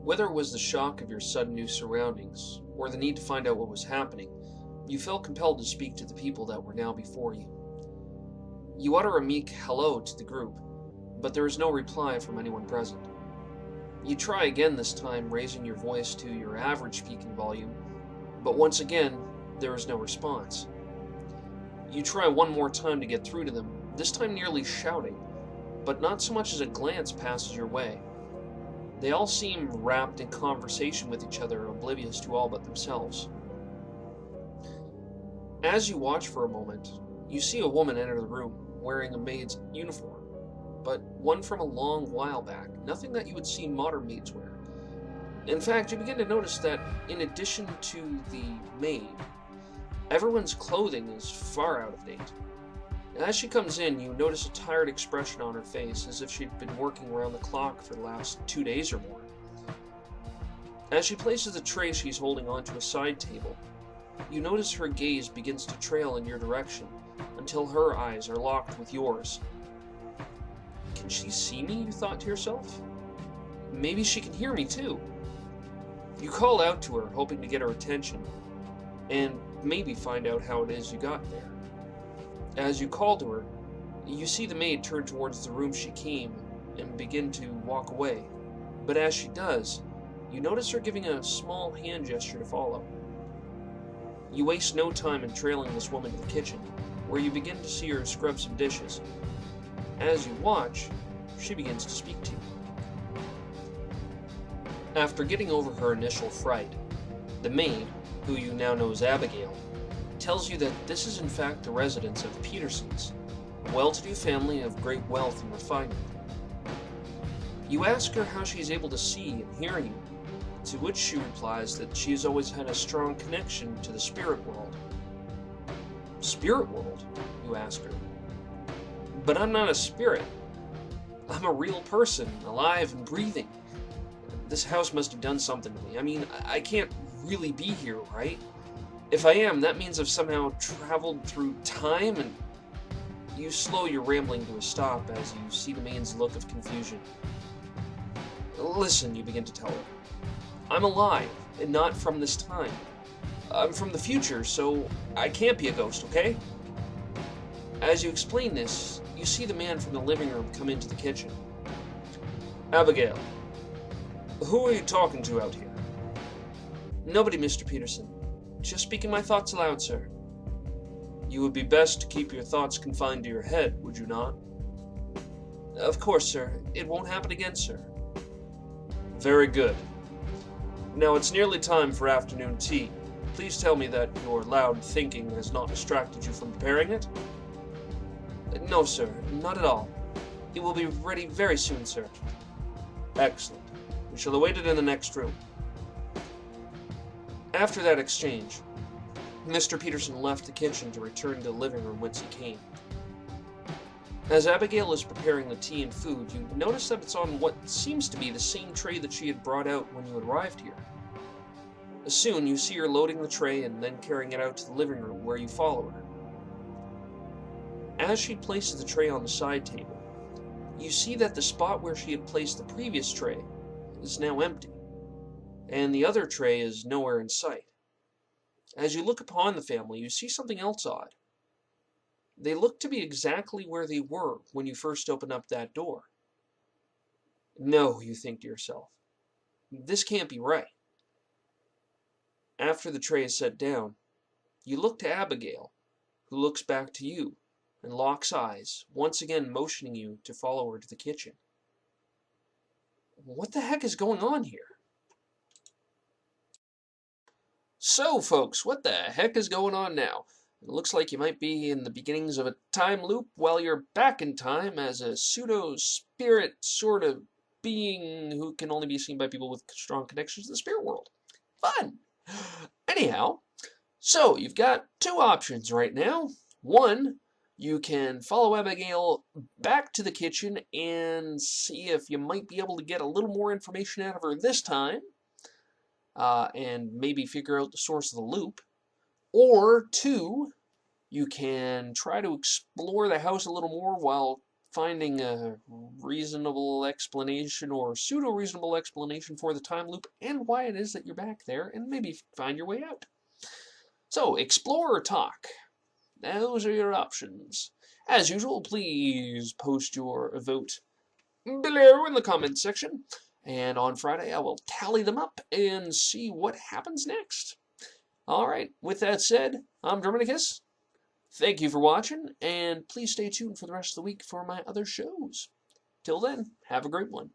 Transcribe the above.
Whether it was the shock of your sudden new surroundings, or the need to find out what was happening, you felt compelled to speak to the people that were now before you. You utter a meek hello to the group, but there is no reply from anyone present. You try again this time, raising your voice to your average speaking volume, but once again, there is no response. You try one more time to get through to them, this time nearly shouting, but not so much as a glance passes your way. They all seem wrapped in conversation with each other, oblivious to all but themselves. As you watch for a moment, you see a woman enter the room, wearing a maid's uniform, but one from a long while back, nothing that you would see modern maids wear. In fact, you begin to notice that, in addition to the maid, everyone's clothing is far out of date. As she comes in, you notice a tired expression on her face, as if she'd been working around the clock for the last 2 days or more. As she places the tray she's holding onto a side table, you notice her gaze begins to trail in your direction, until her eyes are locked with yours. Can she see me, you thought to yourself? Maybe she can hear me too. You call out to her, hoping to get her attention, and maybe find out how it is you got there. As you call to her, you see the maid turn towards the room she came and begin to walk away. But as she does, you notice her giving a small hand gesture to follow. You waste no time in trailing this woman to the kitchen, where you begin to see her scrub some dishes. As you watch, she begins to speak to you. After getting over her initial fright, the maid, who you now know as Abigail, tells you that this is in fact the residence of Petersons, a well-to-do family of great wealth and refinement. You ask her how she is able to see and hear you, to which she replies that she has always had a strong connection to the spirit world. Spirit world? You ask her. But I'm not a spirit. I'm a real person, alive and breathing. This house must have done something to me. I mean, I can't really be here, right? If I am, that means I've somehow traveled through time, and you slow your rambling to a stop as you see the maid's look of confusion. Listen, you begin to tell her. I'm alive, and not from this time. I'm from the future, so I can't be a ghost, okay? As you explain this, you see the man from the living room come into the kitchen. Abigail, who are you talking to out here? Nobody, Mr. Peterson. Just speaking my thoughts aloud, sir. You would be best to keep your thoughts confined to your head, would you not? Of course, sir. It won't happen again, sir. Very good. Now it's nearly time for afternoon tea. Please tell me that your loud thinking has not distracted you from preparing it? No, sir. Not at all. It will be ready very soon, sir. Excellent. We shall await it in the next room. After that exchange, Mr. Peterson left the kitchen to return to the living room whence he came. As Abigail is preparing the tea and food, you notice that it's on what seems to be the same tray that she had brought out when you arrived here. Soon, you see her loading the tray and then carrying it out to the living room, where you follow her. As she places the tray on the side table, you see that the spot where she had placed the previous tray is now empty, and the other tray is nowhere in sight. As you look upon the family, you see something else odd. They look to be exactly where they were when you first opened up that door. No, you think to yourself, this can't be right. After the tray is set down, you look to Abigail, who looks back to you and locks eyes, once again motioning you to follow her to the kitchen. What the heck is going on here? So, folks, what the heck is going on now? It looks like you might be in the beginnings of a time loop while you're back in time as a pseudo-spirit sort of being who can only be seen by people with strong connections to the spirit world. Fun! Anyhow, so you've got two options right now. One, you can follow Abigail back to the kitchen and see if you might be able to get a little more information out of her this time. And maybe figure out the source of the loop. Or two, you can try to explore the house a little more while finding a reasonable explanation or pseudo-reasonable explanation for the time loop and why it is that you're back there, and maybe find your way out. So, explore or talk. Those are your options. As usual, please post your vote below in the comments section. And on Friday, I will tally them up and see what happens next. Alright, with that said, I'm Drominicus. Thank you for watching, and please stay tuned for the rest of the week for my other shows. Till then, have a great one.